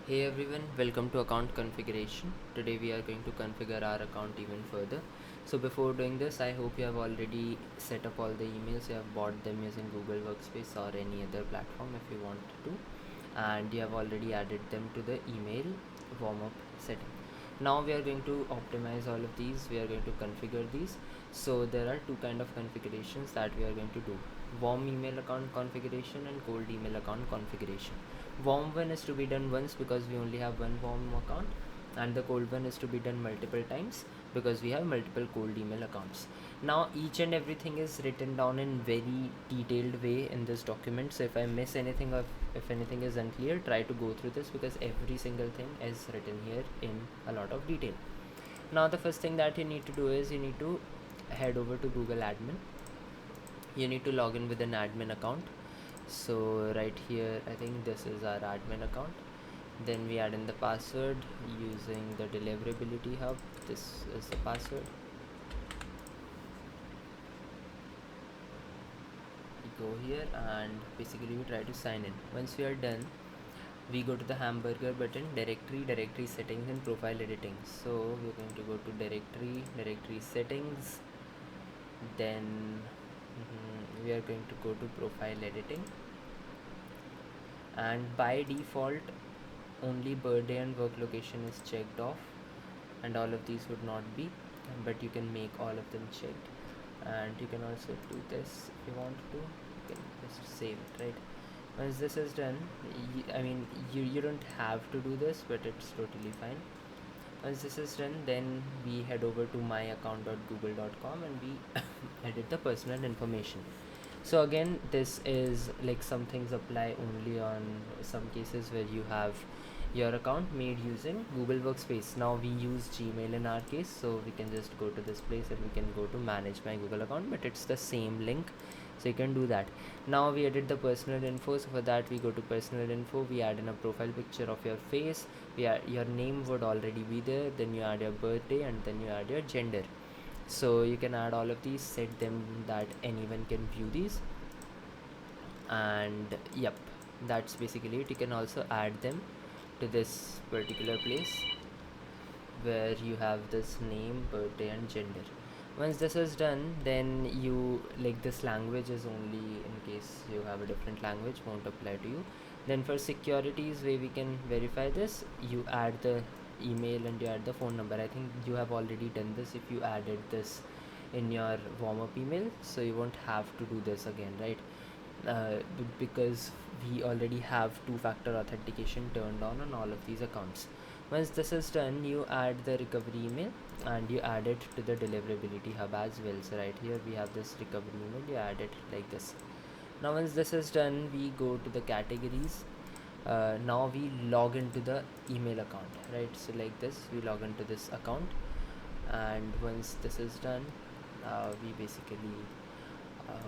Hey everyone, welcome to account configuration. Today we are going to configure our account even further. So before doing this, I hope you have already set up all the emails. You have bought them using Google Workspace or any other platform if you want to, and you have already added them to the email warm-up setting. Now we are going to optimize all of these. We are going to configure these. So there are two kind of configurations that we are going to do: warm email account configuration and cold email account configuration. Warm one is to be done once because we only have one warm account, and the cold one is to be done multiple times because we have multiple cold email accounts. Now each and everything is written down in very detailed way in this document, so if I miss anything or if anything is unclear, try to go through this because every single thing is written here in a lot of detail. Now the first thing that you need to do is you need to head over to Google admin. You need to log in with an admin account. So right here, I think this is our admin account. Then we add in the password using the deliverability hub. This is the password. We go here and basically we try to sign in. Once we are done, we go to the hamburger button, directory settings and profile editing. So we're going to go to directory settings, then we are going to go to profile editing, and by default only birthday and work location is checked off, and all of these would not be, but you can make all of them checked. And you can also do this if you want to. You can just save it, right? Once this is done, you don't have to do this, but it's totally fine. Once this is done, then we head over to myaccount.google.com and we edit the personal information. So again, this is like some things apply only on some cases where you have your account made using Google Workspace. Now we use Gmail in our case, so we can just go to this place and we can go to manage my Google account, but it's the same link, so you can do that. Now we edit the personal info, so for that we go to personal info, we add in a profile picture of your face, your name would already be there, then you add your birthday and then you add your gender. So you can add all of these, set them that anyone can view these, and yep, that's basically it. You can also add them to this particular place where you have this name, birthday and gender. Once this is done, then you like this language is only in case you have a different language, won't apply to you. Then for securities way we can verify this, you add the email and you add the phone number. I think you have already done this if you added this in your warm-up email, so you won't have to do this again, right? Because we already have two-factor authentication turned on all of these accounts. Once this is done, you add the recovery email and you add it to the deliverability hub as well. So right here we have this recovery email, you add it like this. Now once this is done, we go to the categories. Now we log into the email account, right? So like this, we log into this account, and once this is done, we basically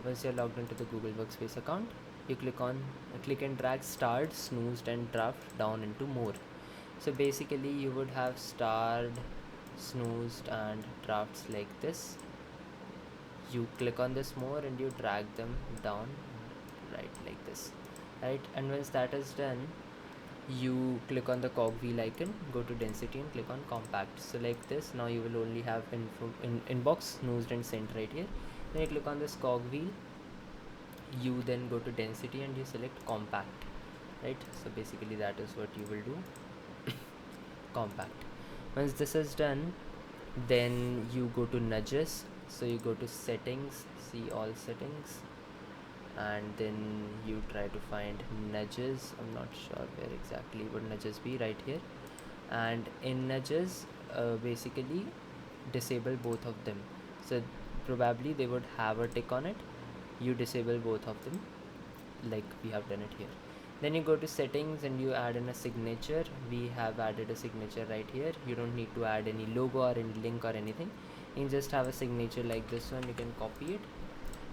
once you're logged into the Google Workspace account, you click and drag starred, snoozed and draft down into more. So basically you would have starred, snoozed and drafts like this. You click on this more and you drag them down, right, like this, right? And once that is done, you click on the cogwheel icon, go to density and click on compact. So like this, now you will only have info in inbox, snoozed and sent right here. Then you click on this cogwheel, you then go to density and you select compact, right? So basically that is what you will do. Compact. Once this is done, then you go to nudges, so you go to settings, see all settings, and then you try to find nudges. I'm not sure where exactly would nudges be, right here. And in nudges, basically disable both of them, so probably they would have a tick on it. You disable both of them like we have done it here. Then you go to settings and you add in a signature. We have added a signature right here. You don't need to add any logo or any link or anything. You can just have a signature like this one. You can copy it,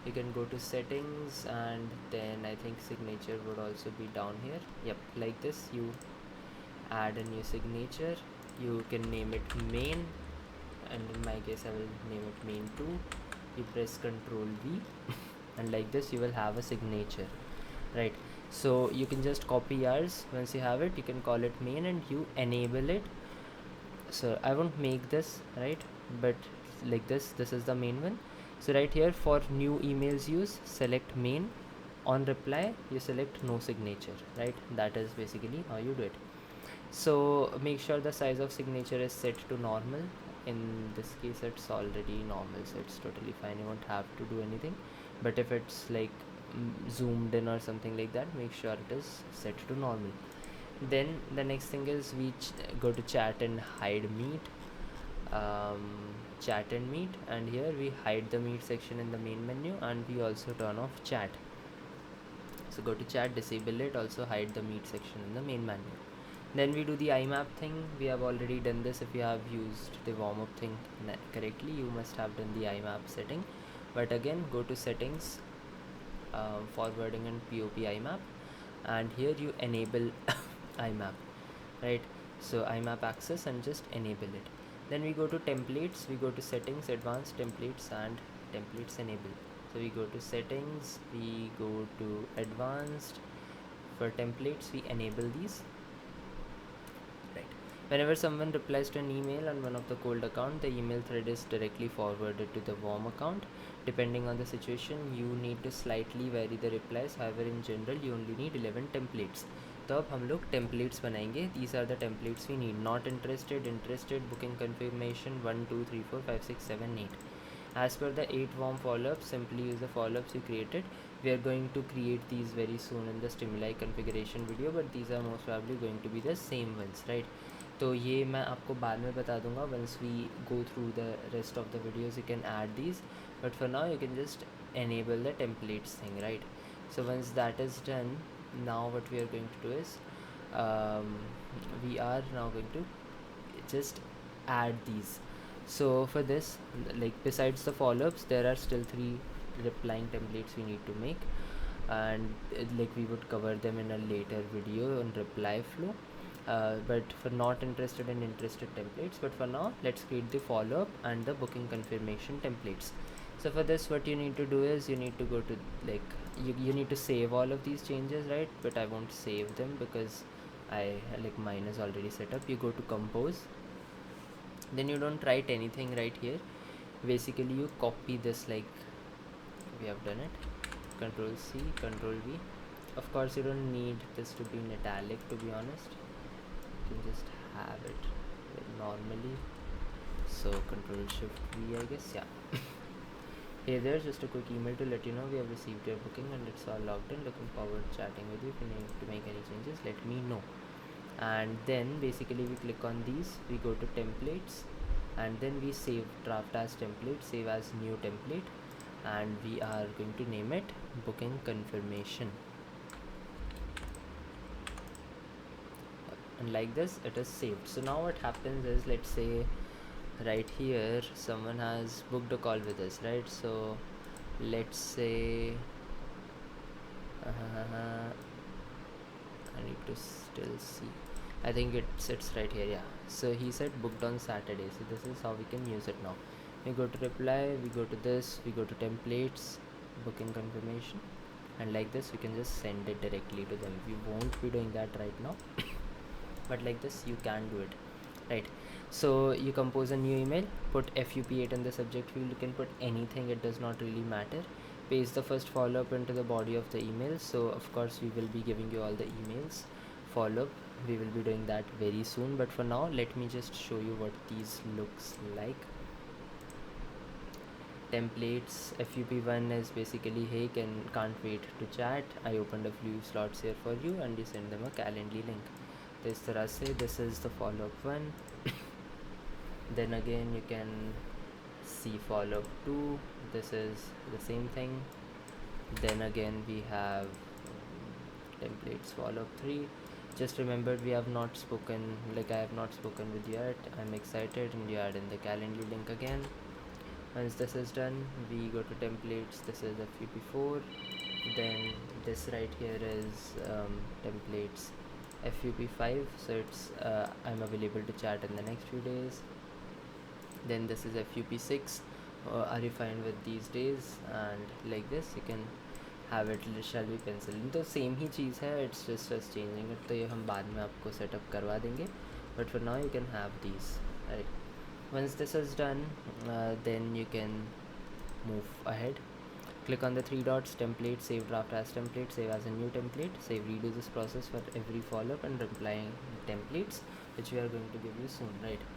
you can go to settings, and then I think signature would also be down here. Yep, like this. You add a new signature, you can name it main, and in my case I will name it main2. You press Ctrl V and like this you will have a signature, right? So you can just copy yours. Once you have it, you can call it main and you enable it. So I won't make this, right, but like this is the main one. So right here, for new emails use, select main. On reply you select no signature, right? That is basically how you do it. So make sure the size of signature is set to normal. In this case it's already normal, so it's totally fine, you won't have to do anything. But if it's like zoomed in or something like that, make sure it is set to normal. Then the next thing is we go to chat and hide meet. um, Chat and meet, and here we hide the meet section in the main menu, and we also turn off chat. So go to chat, disable it, also hide the meet section in the main menu. Then we do the IMAP thing. We have already done this. If you have used the warm-up thing correctly, you must have done the IMAP setting. But again, go to settings, forwarding and POP IMAP, and here you enable IMAP, right? So IMAP access and just enable it. Then we go to templates, we go to settings, advanced templates, and templates enable. So we go to settings, we go to advanced. For templates we enable these, right? Whenever someone replies to an email on one of the cold account, the email thread is directly forwarded to the warm account. Depending on the situation, you need to slightly vary the replies. However, in general, you only need 11 templates. तो अब हम लोग templates बनाएंगे. These are the templates we need. Not interested, interested, booking confirmation, 1 2 3 4 5 6 7 8. As per the 8 warm follow-ups, simply use the follow-ups you created. We are going to create these very soon in the stimuli configuration video, but these are most probably going to be the same ones, right? तो ये मैं आपको बाद में बता दूंगा. Once we go through the rest of the videos, you can add these, but for now you can just enable the templates thing, right? So once that is done, now what we are going to do is we are now going to just add these. So for this, like besides the follow-ups, there are still 3 replying templates we need to make, and like we would cover them in a later video on reply flow. But for not interested and interested templates, but for now let's create the follow-up and the booking confirmation templates. So for this, what you need to do is you need to go to, like, you need to save all of these changes, right? But I won't save them because I like mine is already set up. You go to compose, then you don't write anything right here. Basically you copy this like we have done it. Control C, Control V. Of course you don't need this to be in italic, to be honest. You can just have it normally. So Control Shift V, I guess. Yeah. Hey there, just a quick email to let you know we have received your booking and it's all logged in. Looking forward to chatting with you. If you need to make any changes, let me know. And then basically we click on these, we go to templates, and then we save draft as template, save as new template, and we are going to name it booking confirmation. And like this it is saved. So now what happens is, let's say right here someone has booked a call with us, right? So let's say I need to still see. I think it sits right here. Yeah, so he said booked on Saturday, so this is how we can use it now. We go to reply, we go to this, we go to templates, booking confirmation, and like this we can just send it directly to them. We won't be doing that right now but like this you can do it, right? So you compose a new email, put FUP8 in the subject field. You can put anything, it does not really matter. Paste the first follow-up into the body of the email. So of course we will be giving you all the emails follow-up. We will be doing that very soon, but for now let me just show you what these looks like. Templates, FUP1 is basically, hey, can't wait to chat, I opened a few slots here for you, and you send them a Calendly link. This tarah se, this is the follow-up one. Then again you can see follow-up 2, this is the same thing. Then again we have templates follow-up 3. Just remember, we have not spoken, like I have not spoken with you yet. I'm excited, and you add in the Calendly link again. Once this is done, we go to templates, this is FUP4. Then this right here is templates FUP5, so it's I'm available to chat in the next few days. Then this is FUP6, are you fine with these days? And like this you can have it shall be pencil, तो same ही चीज़ है, it's just changing it, तो ये हम बाद में आपको setup करवा देंगे, but for now you can have these, right. Once this is done, then you can move ahead. Click on the three dots, template, save draft as template, save as a new template, save, redo this process for every follow-up and replying templates, which we are going to give you soon, right?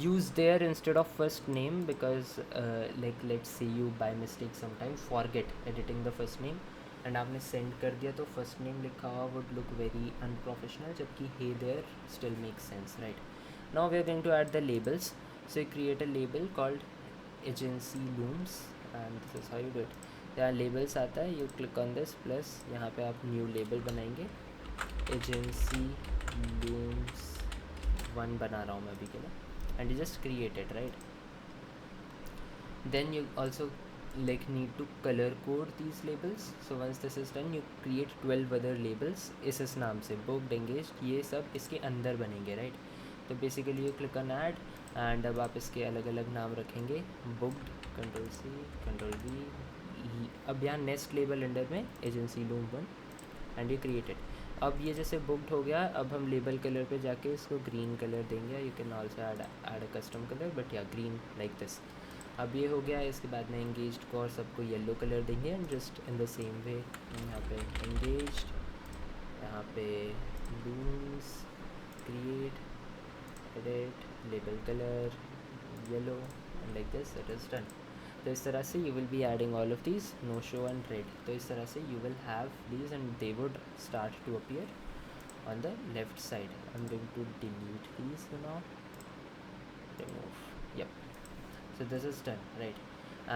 Use there instead of first name, because like let's say you by mistake sometimes forget editing the first name and आपने send कर दिया तो first name लिखा हुआ would look very unprofessional, जबकि hey there still makes sense, right? Now we are going to add the labels. So you create a label called agency looms, and this is how you do it. यहाँ labels आता है, you click on this plus यहाँ पे आप new label बनाएंगे, agency looms 1 बना रहा हूँ मैं अभी के लिए, and you just create it, right? Then you also like need to color code these labels. So once this is done, you create 12 other labels इस नाम से, booked, engaged, ये सब इसके अंदर बनेंगे, right? तो basically you click on add, and अब आप इसके अलग अलग नाम रखेंगे, booked, control C, control V, अब यहाँ नेक्स्ट लेबल अंडर में agency loom 1, and you created. अब ये जैसे बुक्ड हो गया, अब हम लेबल कलर पे जाके इसको ग्रीन कलर देंगे, you can also add a custom colour, but या ग्रीन लाइक दिस. अब ये हो गया, इसके बाद में एंगेज्ड को और सबको येलो कलर देंगे, and just in the same way यहाँ पे एंगेज्ड, यहाँ पे looms, create, edit, label color, yellow, and like this it is done. तो इस तरह से you will be adding all of these, no show and red. तो इस तरह से you will have these and they would start to appear on the left side. I'm going to delete these now, remove, yep. So this is done, right?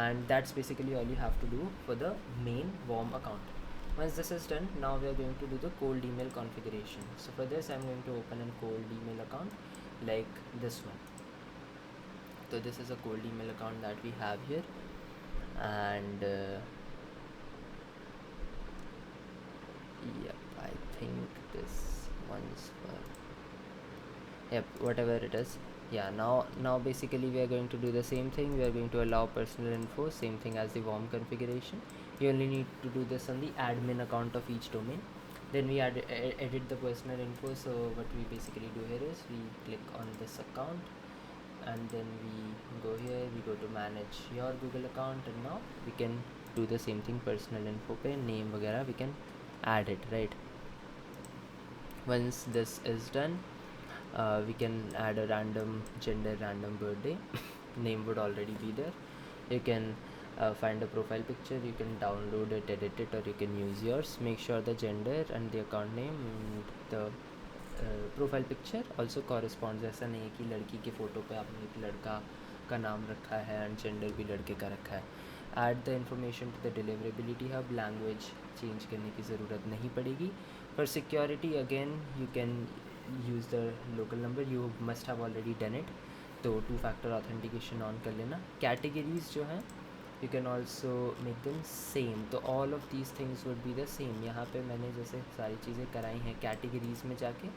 And that's basically all you have to do for the main warm account. Once this is done, now we are going to do the cold email configuration. So for this I'm going to open a cold email account like this one. So this is a cold email account that we have here, and yep, I think this one's for, yep, whatever it is. Yeah, now basically we are going to do the same thing. We are going to allow personal info, same thing as the warm configuration. You only need to do this on the admin account of each domain. Then we edit the personal info. So what we basically do here is we click on this account, and then we go here, we go to manage your Google account, and now we can do the same thing, personal info pe name वगैरह we can add it, right? Once this is done, we can add a random gender, random birthday. Name would already be there. You can find a profile picture, you can download it, edit it, or you can use yours. Make sure the gender and the account name and the profile picture also corresponds. ऐसा नहीं है कि लड़की की photo पे आपने एक लड़का का नाम रखा है एंड जेंडर भी लड़के का रखा है. Add the information to the deliverability hub. Language change करने की ज़रूरत नहीं पड़ेगी. For security again you can use the local number, you must have already done it, तो 2 फैक्टर ऑथेंटिकेशन ऑन कर लेना. कैटेगरीज जो हैं you can also make them same, तो all of these things would be the same. यहाँ पे मैंने जैसे सारी चीज़ें कराई हैं, कैटेगरीज में जाके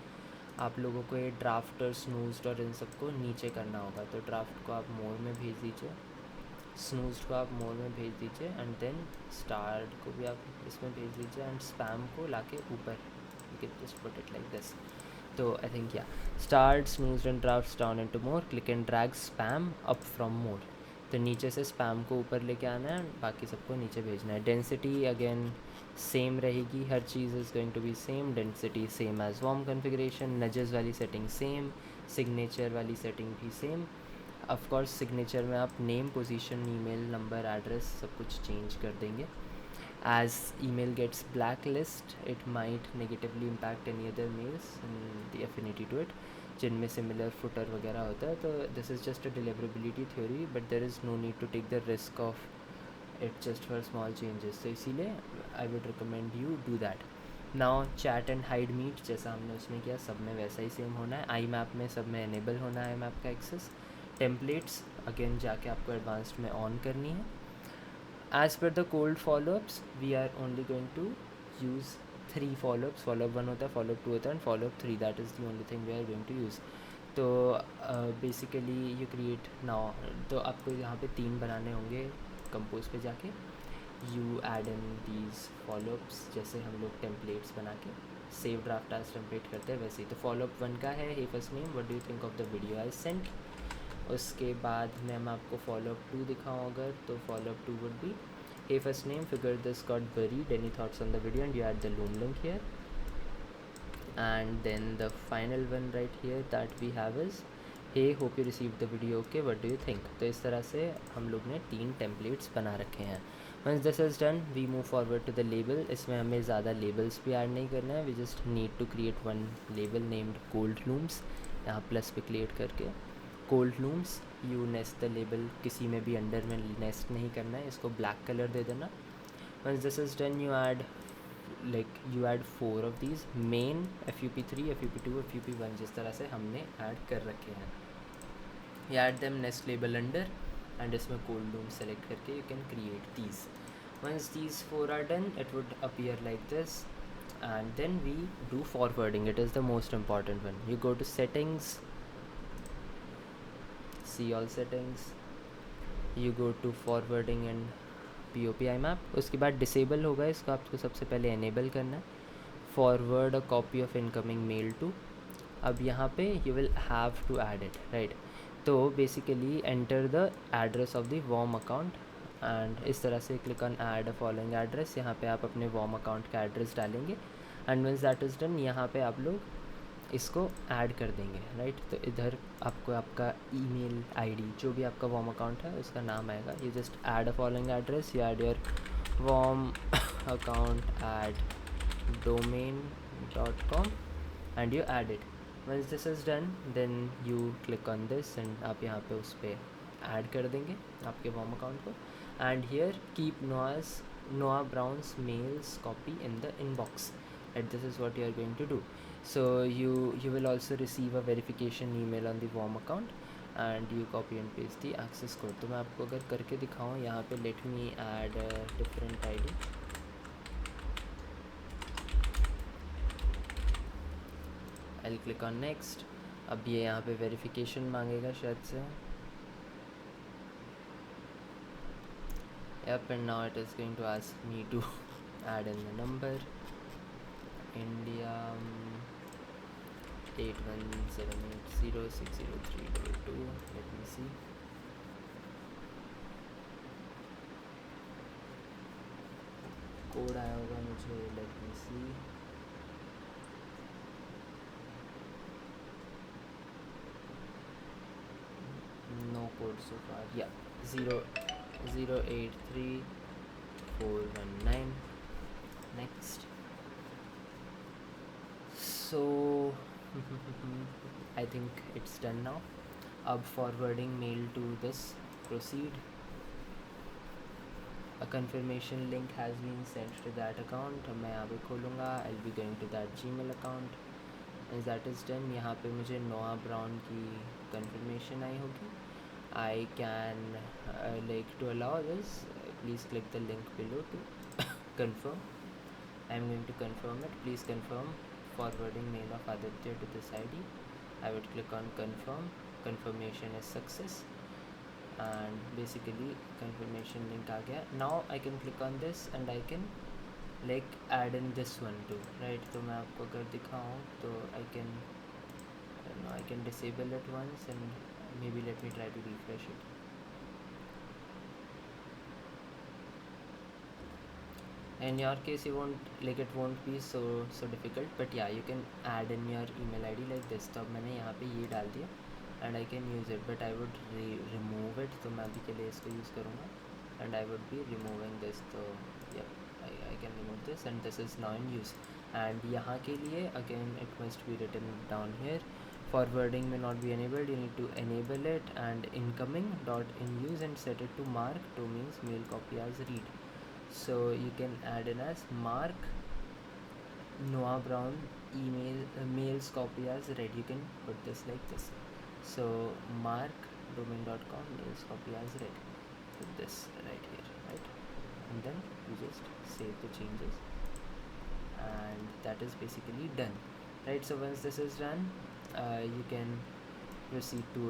आप लोगों को ये ड्राफ्ट और स्नूज्ड और इन सबको नीचे करना होगा. तो ड्राफ्ट को आप मोर में भेज दीजिए, स्नूज्ड को आप मोर में भेज दीजिए, एंड देन स्टार्ट को भी आप इसमें भेज दीजिए, एंड स्पैम को लाके ऊपर, you can just put it like this. तो I think yeah start, snoozed and draft down into more, click and drag spam up from more. तो नीचे से स्पैम को ऊपर लेके आना है, बाकी सबको नीचे भेजना है. डेंसिटी अगेन सेम रहेगी, हर चीज़ is going to be same. Density same as warm configuration, nudges वाली सेटिंग सेम, सिग्नेचर वाली सेटिंग भी सेम. ऑफ कोर्स सिग्नेचर में आप name, position, email, number, address सब कुछ चेंज कर देंगे. As email gets blacklist it might negatively impact any other mails in the affinity to it, जिनमें similar footer वगैरह होता है. तो this is just a deliverability theory, but there is no need to take the risk of it just for small changes. तो इसीलिए I would recommend you do that. Now chat and hide meet जैसा हमने उसमें किया, सब में वैसा ही same होना है. आई मैप में सब में एनेबल होना है आई मैप का एक्सेस. टेम्पलेट्स अगेन जाके आपको एडवांस्ड में ऑन करनी है. As per the cold followups we are only going to use 3 followups. Followup 1 होता है, फॉलोअप 2 होता है, and followup 3, that is the only thing we are going to use. तो बेसिकली यू क्रिएट नाउ, तो आपको यहाँ पे 3 बनाने होंगे कंपोज पे जाके. you add in these follow-ups, जैसे हम लोग templates बना के save draft as template करते हैं वैसे ही। तो follow-up 1 का है, hey first name, what do you think of the video I sent। उसके बाद मैं आपको follow-up 2 दिखाऊँ अगर, तो follow-up 2 would be hey first name, figure this got buried, any thoughts on the video, and you add the loom link here। And then the final one right here that we have is hey hope you received the video okay, what do you think। तो इस तरह से हम लोग ने 3 templates बना रखे हैं। once this is done we move forward to the label। इसमें हमें ज़्यादा labels भी ऐड नहीं करना है, we just need to create one label named cold looms। यहाँ प्लस पे क्रिएट करके cold looms, you nest the label, किसी में भी अंडर में नेस्ट नहीं करना है, इसको ब्लैक कलर दे देना। once this is done you add you add 4 of these main fup3 fup2 fup1 जिस तरह से हमने ऐड कर रखे हैं। you add them nest label under and इसमें cold loom select करके you can create these। once these 4 are done it would appear like this, and then we do forwarding, it is the most important one। you go to settings, see all settings, you go to forwarding and POP IMAP। उसके बाद disable होगा, इसको आपको सबसे पहले enable करना है। Forward a copy of incoming mail to, अब यहाँ पे you will have to add it right. तो basically enter the address of the warm account, and इस तरह से click on add a following address, यहाँ पे आप अपने वॉर्म अकाउंट का एड्रेस डालेंगे। And means that is done, यहाँ पे आप लोग इसको ऐड कर देंगे राइट। तो इधर आपको आपका ईमेल आईडी जो भी आपका वॉर्म अकाउंट है उसका नाम आएगा। You just add a following address, you add your warm account at domain.com and you add it। once this is done then you click on this and आप यहाँ पे उस पर ऐड कर देंगे आपके वॉर्म अकाउंट को। and here keep Noah Brown's mails copy in the inbox, and this is what you are going to do। so you will also receive a verification email on the warm account and you copy and paste the access code। तो मैं आपको अगर करके दिखाऊँ यहाँ पे, let me add a different ID, I'll click on next। अब ये यहाँ पे verification मांगेगा शायद से, yep, and now it is going to ask me to add in the number India 8178060322। let me see, code आया होगा मुझे, let me see, no code so far, yeah, 0083419। next। so I think it's done now। अब forwarding mail to this, proceed। a confirmation link has been sent to that account। अब मैं यहाँ पे खोलूँगा, I'll be going to that Gmail account। and that is done। यहाँ पे मुझे Noah Brown की confirmation आई होगी। I can to allow this please click the link below to confirm। I'm going to confirm it, please confirm forwarding mail of Aditya to this ID। I would click on confirm, confirmation is success, and basically confirmation link आ गया। now I can click on this and I can add in this one too right। तो मैं आपको अगर दिखाऊँ तो I can disable it once and maybe let me try to refresh it। in your case you won't it won't be so difficult, but yeah you can add in your email ID like this। तो अब मैंने यहाँ पे ये डाल दिया and I can use it, but I would remove it। तो मैं अभी के लिए इसको यूज़ करूँगा and I would be removing this। तो yeah I can remove this and this is now in use। and यहाँ के लिए again it must be written down here, forwarding may not be enabled, you need to enable it, and incoming dot in use and set it to mark to means mail copy as read। so you can add in as mark Noah Brown mails copy as read, you can put this like this। so mark domain.com mails copy as read, put this right here right, and then you just save the changes and that is basically done right। so once this is done you can proceed to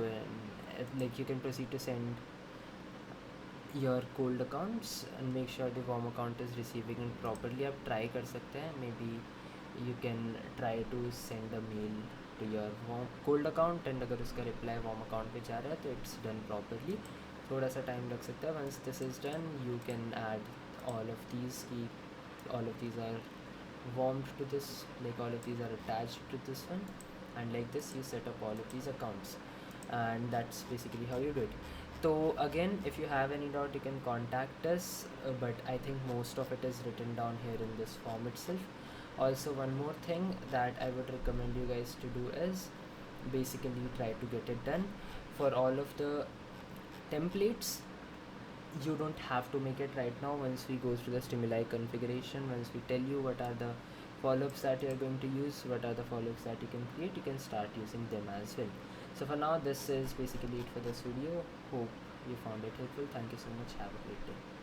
you can proceed to send your cold accounts and make sure the warm account is receiving it properly. आप try कर सकते हैं, maybe you can try to send a mail to your warm cold account, and अगर उसका reply warm account पे जा रहा है तो it's done properly. थोड़ा सा time लग सकता है. Once this is done, you can add all of these all of these are warmed to this, like all of these are attached to this one, and like this you set up all of these accounts, and that's basically how you do it. So again, if you have any doubt you can contact us, but I think most of it is written down here in this form itself. Also, one more thing that I would recommend you guys to do is basically try to get it done. For all of the templates, you don't have to make it right now. Once we go through the stimuli configuration, once we tell you what are the follow-ups that you are going to use, what are the follow-ups that you can create, you can start using them as well. So for now, this is basically it for this video. Hope you found it helpful. Thank you so much. Have a great day.